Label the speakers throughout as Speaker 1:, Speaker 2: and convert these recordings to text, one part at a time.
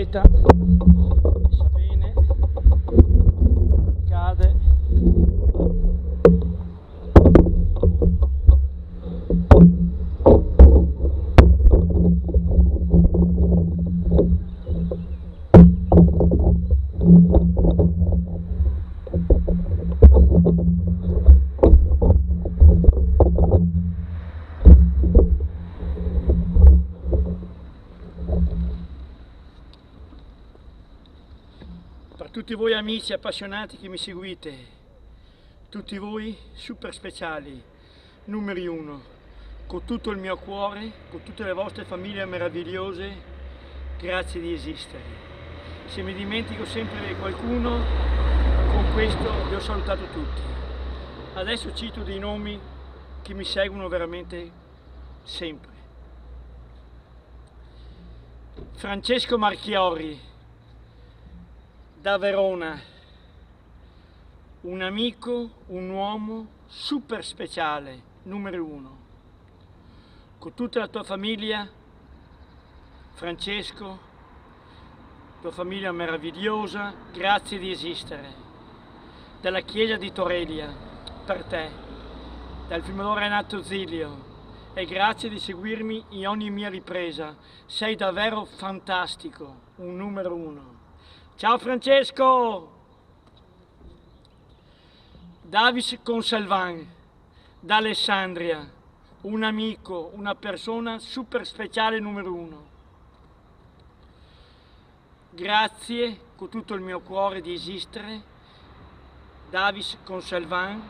Speaker 1: macchinetta, messa bene, cade. Per tutti voi amici appassionati che mi seguite, tutti voi super speciali, numeri uno, con tutto il mio cuore, con tutte le vostre famiglie meravigliose, grazie di esistere. Se mi dimentico sempre qualcuno, con questo vi ho salutato tutti. Adesso cito dei nomi che mi seguono veramente sempre. Francesco Marchiori, da Verona, un amico, un uomo super speciale, numero uno. Con tutta la tua famiglia, Francesco, tua famiglia meravigliosa, grazie di esistere. Dalla chiesa di Torelia, per te, dal filmatore Renato Zilio, e grazie di seguirmi in ogni mia ripresa. Sei davvero fantastico, un numero uno. Ciao Francesco! Davis Consalvan, da Alessandria, un amico, una persona super speciale numero uno. Grazie con tutto il mio cuore di esistere, Davis Consalvan,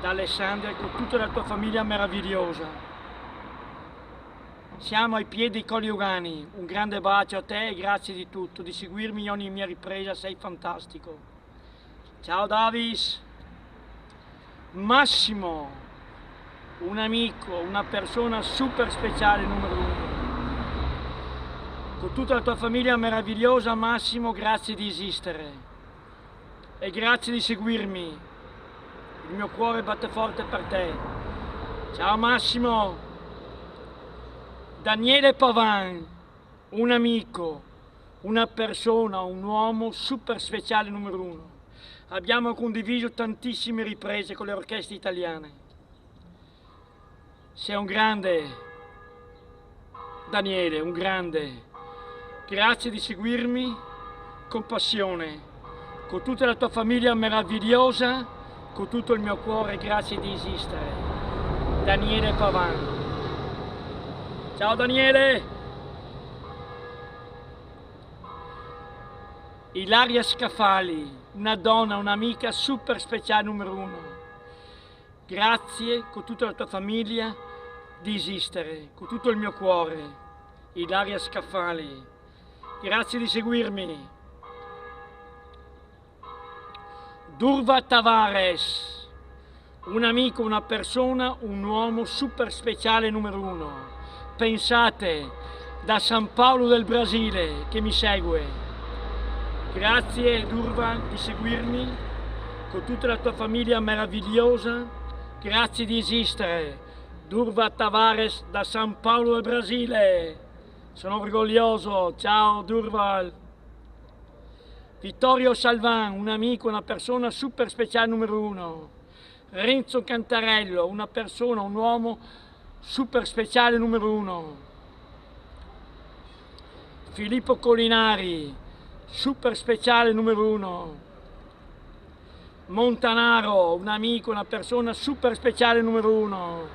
Speaker 1: da Alessandria, con tutta la tua famiglia meravigliosa. Siamo ai piedi dei Colli Ugani, un grande bacio a te e grazie di tutto, di seguirmi in ogni mia ripresa, sei fantastico. Ciao Davis! Massimo, un amico, una persona super speciale numero uno. Con tutta la tua famiglia meravigliosa, Massimo, grazie di esistere e grazie di seguirmi. Il mio cuore batte forte per te. Ciao Massimo! Daniele Pavan, un amico, una persona, un uomo super speciale numero uno. Abbiamo condiviso tantissime riprese con le orchestre italiane. Sei un grande, Daniele, un grande. Grazie di seguirmi con passione, con tutta la tua famiglia meravigliosa, con tutto il mio cuore, grazie di esistere. Daniele Pavan. Ciao Daniele! Ilaria Scafali, una donna, un'amica super speciale numero uno. Grazie con tutta la tua famiglia di esistere, con tutto il mio cuore. Ilaria Scafali, grazie di seguirmi. Durva Tavares, un amico, una persona, un uomo super speciale numero uno. Pensate, da San Paolo del Brasile che mi segue. Grazie Durva di seguirmi, con tutta la tua famiglia meravigliosa, grazie di esistere. Durva Tavares da San Paolo del Brasile, sono orgoglioso, ciao Durval. Vittorio Salvan, un amico, una persona super speciale numero uno. Renzo Cantarello, una persona, un uomo super speciale numero uno. Filippo Colinari, super speciale numero uno. Montanaro, un amico, una persona super speciale numero uno.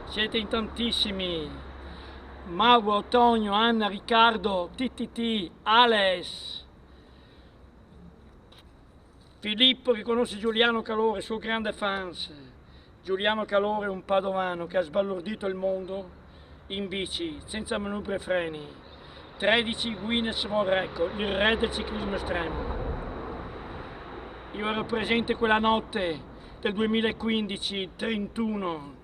Speaker 1: Siete in tantissimi. Mauro, Tonio, Anna, Riccardo, TTT, Ales. Filippo che conosce Giuliano Calore, suo grande fans. Giuliano Calore è un padovano che ha sbalordito il mondo in bici, senza manubri e freni. 13 Guinness World Record, il re del ciclismo estremo. Io ero presente quella notte del 2015, 31,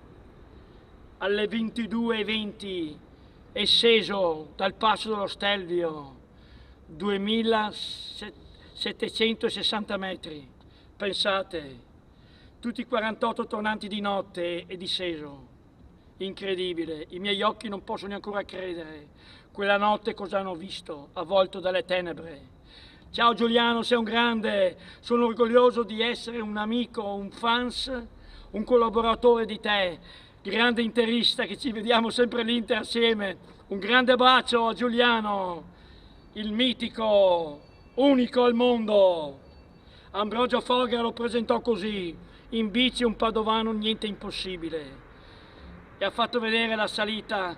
Speaker 1: alle 22:20, è sceso dal passo dello Stelvio, 2760 metri. Pensate, tutti 48 tornanti di notte e disceso. Incredibile, i miei occhi non possono ancora credere. Quella notte cosa hanno visto, avvolto dalle tenebre. Ciao Giuliano, sei un grande, sono orgoglioso di essere un amico, un fans, un collaboratore di te, grande interista che ci vediamo sempre l'Inter assieme. Un grande bacio a Giuliano, il mitico, unico al mondo. Ambrogio Folger lo presentò così, in bici un padovano niente impossibile. E ha fatto vedere la salita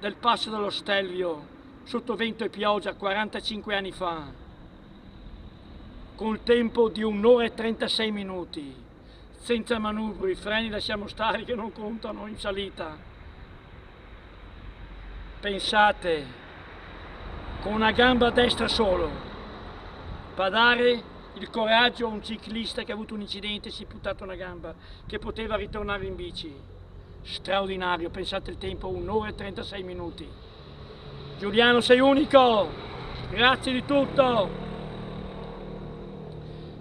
Speaker 1: del Passo dello Stelvio sotto vento e pioggia 45 anni fa, col tempo di 1 ora e 36 minuti, senza manubri, i freni lasciamo stare che non contano in salita. Pensate, con una gamba a destra solo, padare il coraggio a un ciclista che ha avuto un incidente e si è buttato una gamba, che poteva ritornare in bici. Straordinario, pensate il tempo, 1 ora e 36 minuti. Giuliano, sei unico, grazie di tutto.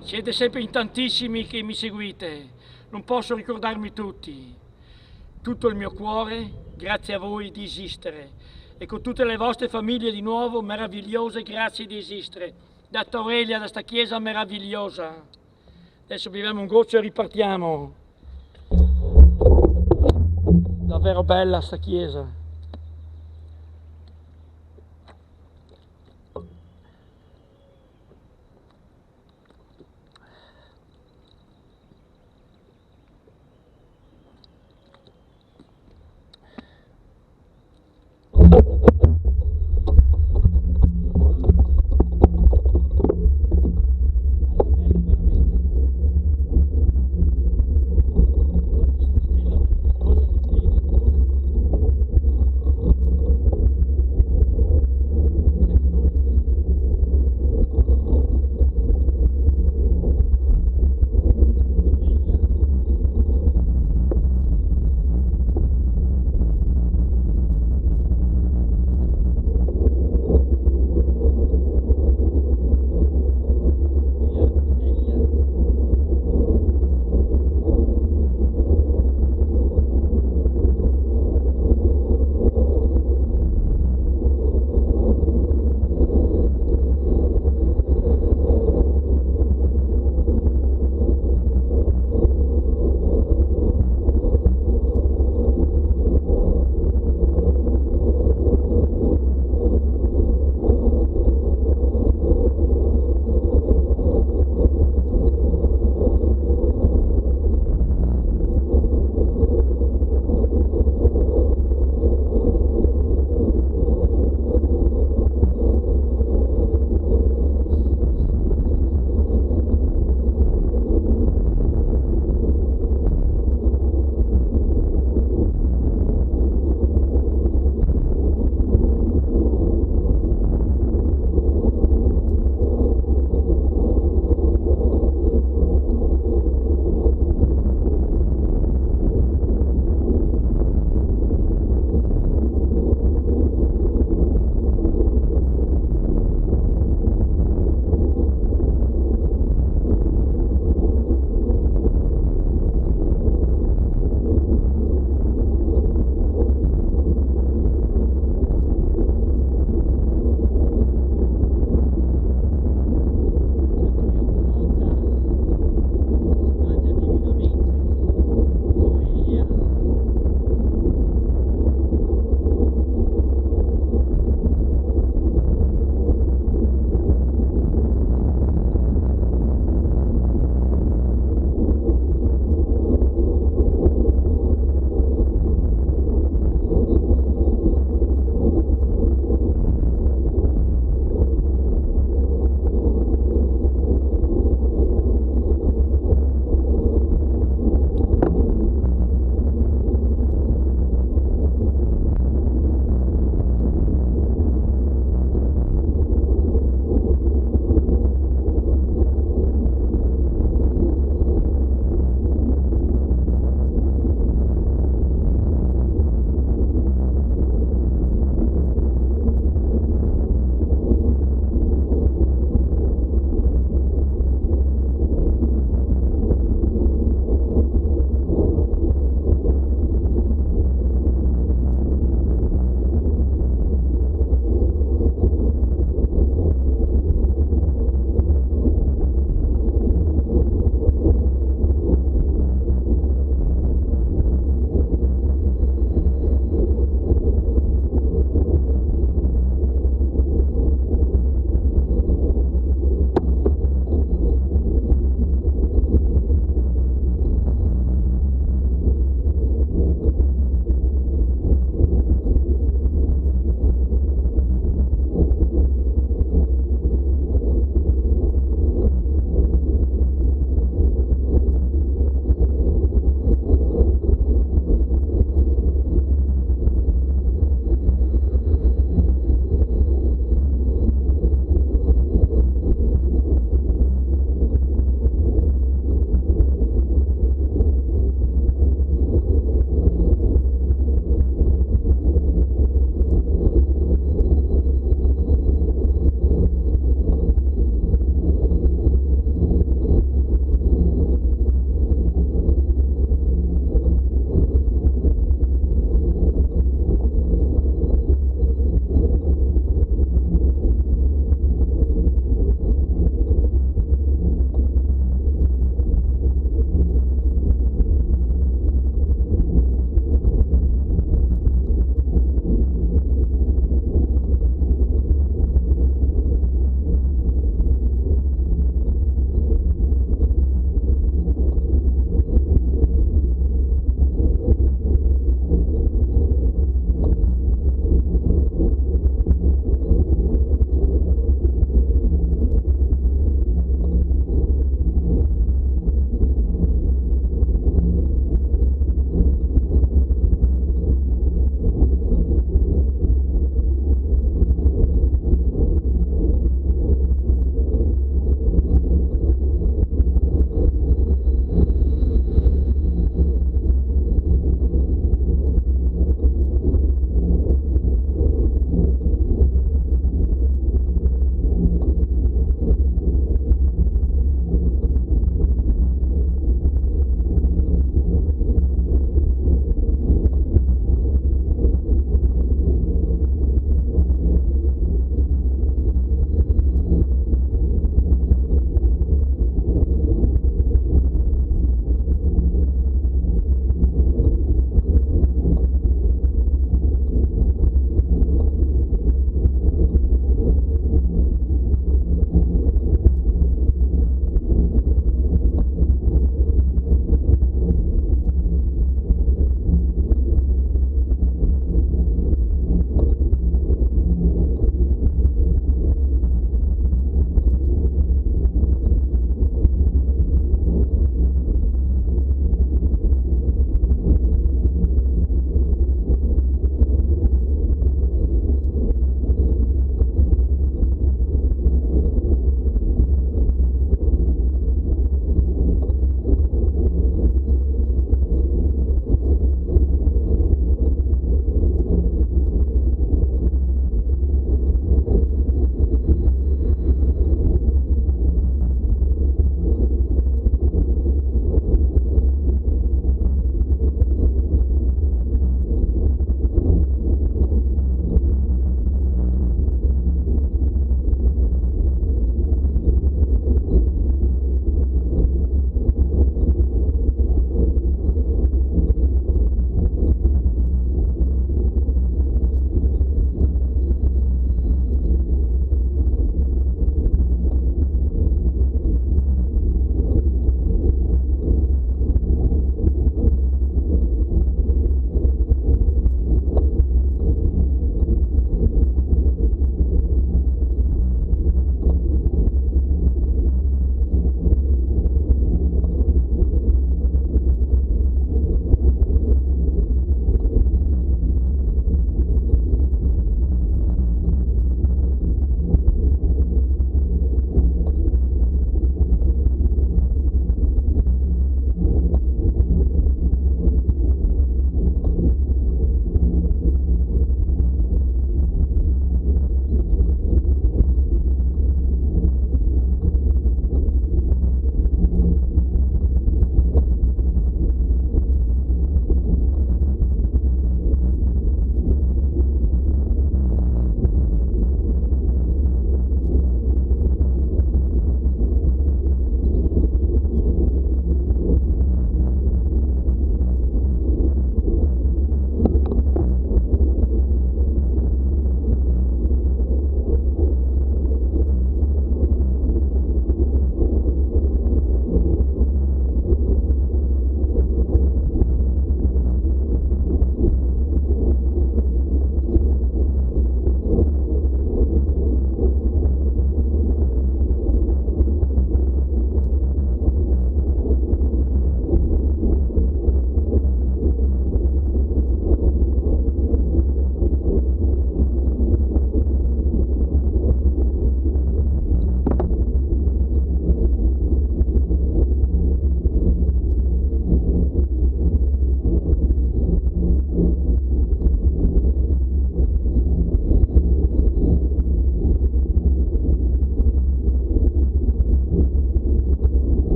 Speaker 1: Siete sempre in tantissimi che mi seguite, non posso ricordarmi tutti. Tutto il mio cuore, grazie a voi di esistere. E con tutte le vostre famiglie di nuovo, meravigliose, grazie di esistere. Da Aurelia, da sta chiesa meravigliosa. Adesso beviamo un goccio e ripartiamo. Davvero bella sta chiesa.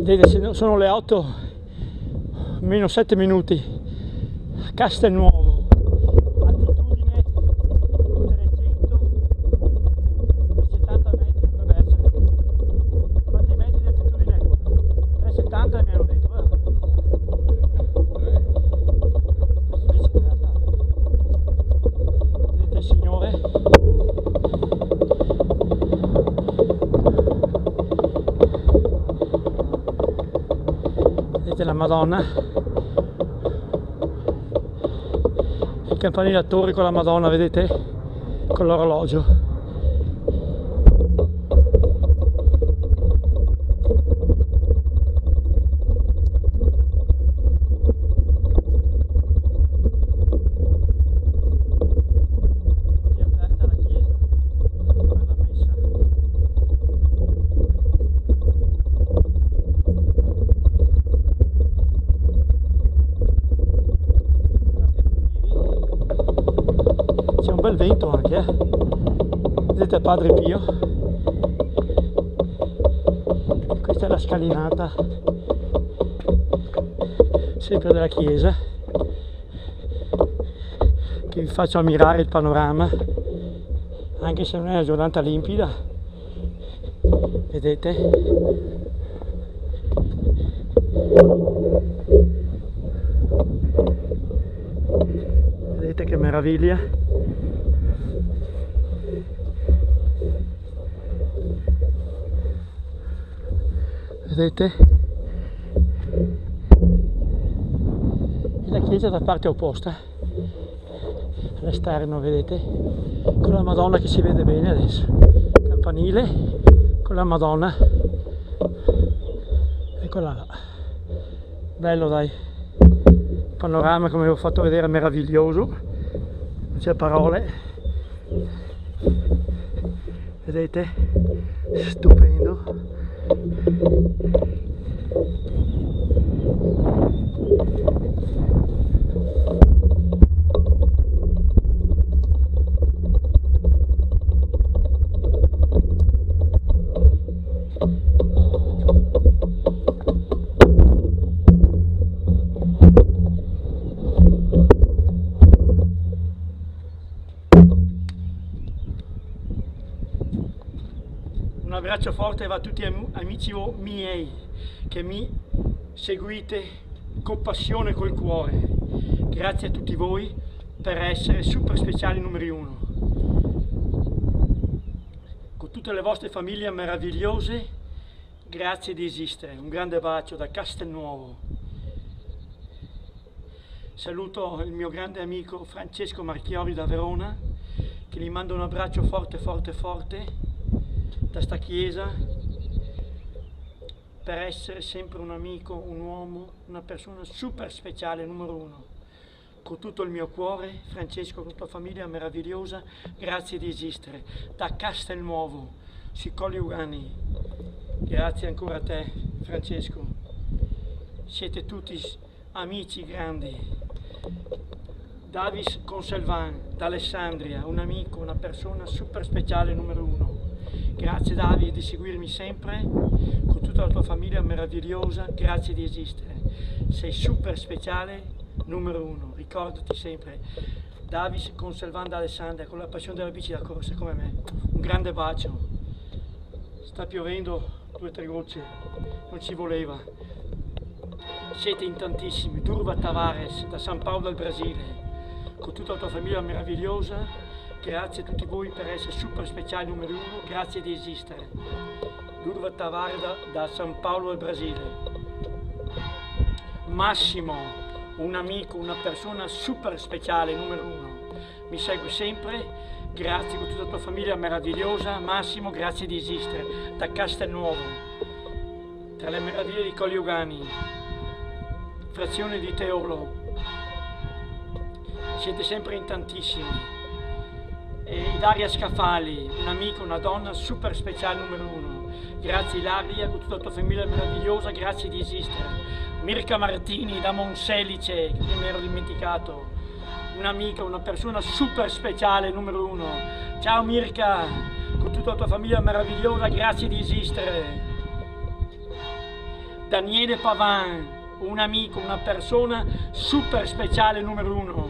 Speaker 1: Vedete, sono le 8 meno 7 minuti, Castelnuovo, altitudine 370 metri dovrebbe essere. Quanti metri di altitudine è qua? 370 mi hanno detto, vedete il signore? Vedete la Madonna, il campanile a torre con la Madonna, vedete? Con l'orologio. È aperta la chiesa per la messa. C'è un bel vento anche, vedete Padre Pio, questa è la scalinata sempre della chiesa, che vi faccio ammirare il panorama, anche se non è una giornata limpida, vedete? Vedete che meraviglia! Vedete? E la chiesa da parte opposta, all'esterno, vedete? Con la Madonna che si vede bene adesso. Campanile con la Madonna. Eccola là. Bello, dai. Panorama, come vi ho fatto vedere, meraviglioso, non c'è parole, vedete, stupendo. Un abbraccio forte va a tutti amici miei che mi seguite con passione e col cuore. Grazie a tutti voi per essere super speciali numeri uno. Con tutte le vostre famiglie meravigliose, grazie di esistere. Un grande bacio da Castelnuovo. Saluto il mio grande amico Francesco Marchiori da Verona, che gli mando un abbraccio forte forte forte da sta chiesa, per essere sempre un amico, un uomo, una persona super speciale, numero uno. Con tutto il mio cuore, Francesco, con la tua famiglia meravigliosa, grazie di esistere. Da Castelnuovo, sui Colli Ugani, grazie ancora a te, Francesco. Siete tutti amici grandi. Davis Conselvan, da Alessandria, un amico, una persona super speciale, numero uno. Grazie Davide di seguirmi sempre, con tutta la tua famiglia meravigliosa, grazie di esistere. Sei super speciale, numero uno, ricordati sempre. Davis Conselvan da Alessandria, con la passione della bici da corsa come me. Un grande bacio. Sta piovendo 2 o 3 gocce, non ci voleva. Siete in tantissimi. Durva Tavares da San Paolo del Brasile, con tutta la tua famiglia meravigliosa. Grazie a tutti voi per essere super speciali numero uno, grazie di esistere. Durva Tavares da San Paolo del Brasile. Massimo, un amico, una persona super speciale numero uno. Mi segue sempre, grazie con tutta la tua famiglia meravigliosa. Massimo, grazie di esistere. Da Castelnuovo, tra le meraviglie di Colli Ugani, frazione di Teolo. Siete sempre in tantissimi. E Ilaria Scafali, un amico, una donna super speciale numero uno. Grazie Ilaria, con tutta la tua famiglia meravigliosa, grazie di esistere. Mirka Martini da Monselice, che mi ero dimenticato. Un'amica, una persona super speciale numero uno. Ciao Mirka, con tutta la tua famiglia meravigliosa, grazie di esistere. Daniele Pavan, un amico, una persona super speciale numero uno.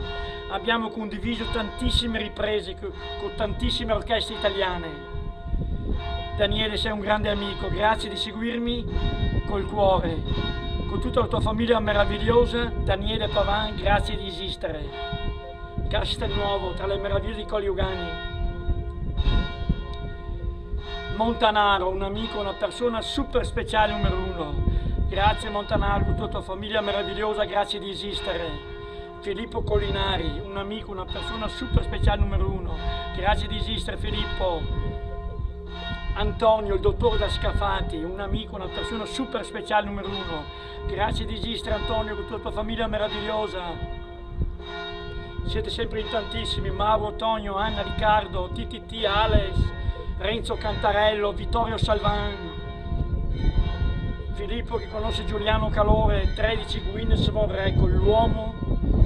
Speaker 1: Abbiamo condiviso tantissime riprese con tantissime orchestre italiane. Daniele, sei un grande amico, grazie di seguirmi col cuore. Con tutta la tua famiglia meravigliosa, Daniele Pavan, grazie di esistere. Castelnuovo, tra le meraviglie di Colli Ugani. Montanaro, un amico, una persona super speciale numero uno. Grazie Montanaro, con tutta la tua famiglia meravigliosa, grazie di esistere. Filippo Collinari, un amico, una persona super speciale numero uno. Grazie di esistere Filippo. Antonio, il dottore da Scafati, un amico, una persona super speciale numero uno. Grazie di esistere Antonio, con tutta la tua famiglia meravigliosa. Siete sempre in tantissimi. Mauro, Tonio, Anna, Riccardo, TTT, Alex, Renzo Cantarello, Vittorio Salvan. Filippo che conosce Giuliano Calore, 13 Guinness World Record, l'uomo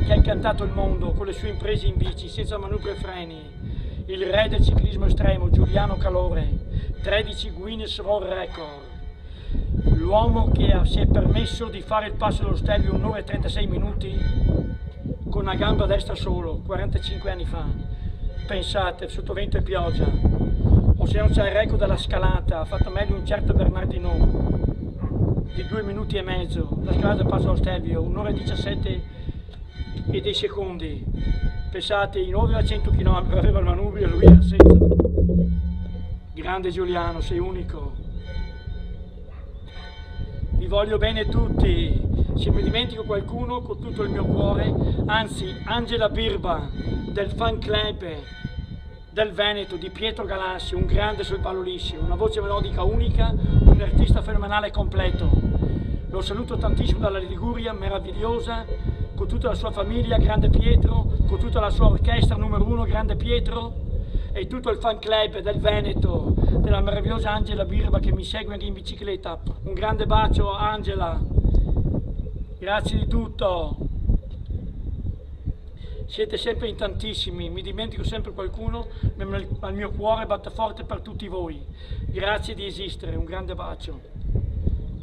Speaker 1: che ha incantato il mondo con le sue imprese in bici, senza manubri e freni. Il re del ciclismo estremo, Giuliano Calore, 13 Guinness World Record. L'uomo che si è permesso di fare il passo dello Stelvio 1 ora e 36 minuti con una gamba destra solo, 45 anni fa. Pensate, sotto vento e pioggia. O se non c'è il record della scalata, ha fatto meglio un certo Bernardino di 2 minuti e mezzo. La scalata del passo dello Stelvio, 1 ora e 17 e dei secondi. Pensate, in over a 100 km aveva il manubrio e lui era senza. Grande Giuliano, sei unico. Vi voglio bene tutti. Se mi dimentico qualcuno, con tutto il mio cuore, anzi, Angela Birba, del fan club del Veneto, di Pietro Galassi, un grande sul palo liscio, una voce melodica unica, un artista fenomenale e completo. Lo saluto tantissimo dalla Liguria, meravigliosa, con tutta la sua famiglia, Grande Pietro, con tutta la sua orchestra numero uno, Grande Pietro, e tutto il fan club del Veneto, della meravigliosa Angela Birba che mi segue anche in bicicletta. Un grande bacio Angela, grazie di tutto. Siete sempre in tantissimi, mi dimentico sempre qualcuno, ma il mio cuore batte forte per tutti voi. Grazie di esistere, un grande bacio.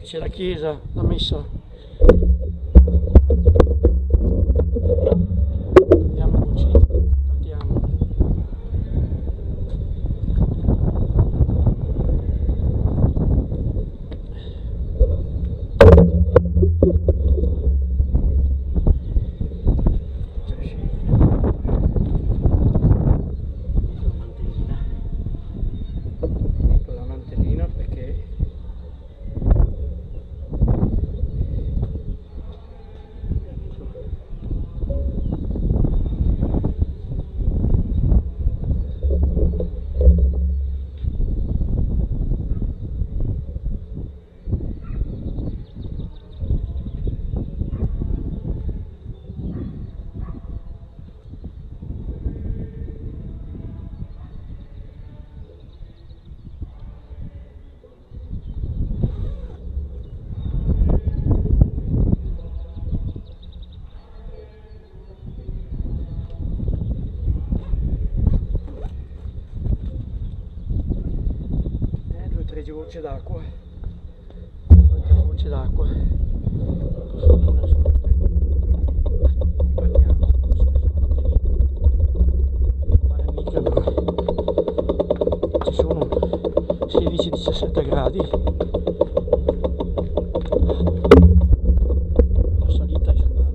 Speaker 1: C'è la chiesa, la messa. Andiamo così, partiamo. Gocce d'acqua, gocce d'acqua, sotto partiamo, pare mica, ci sono 16-17 gradi, la salita è sudata.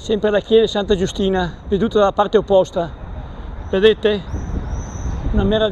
Speaker 1: sempre la chiesa di Santa Giustina, veduta dalla parte opposta, vedete? Una meraviglia.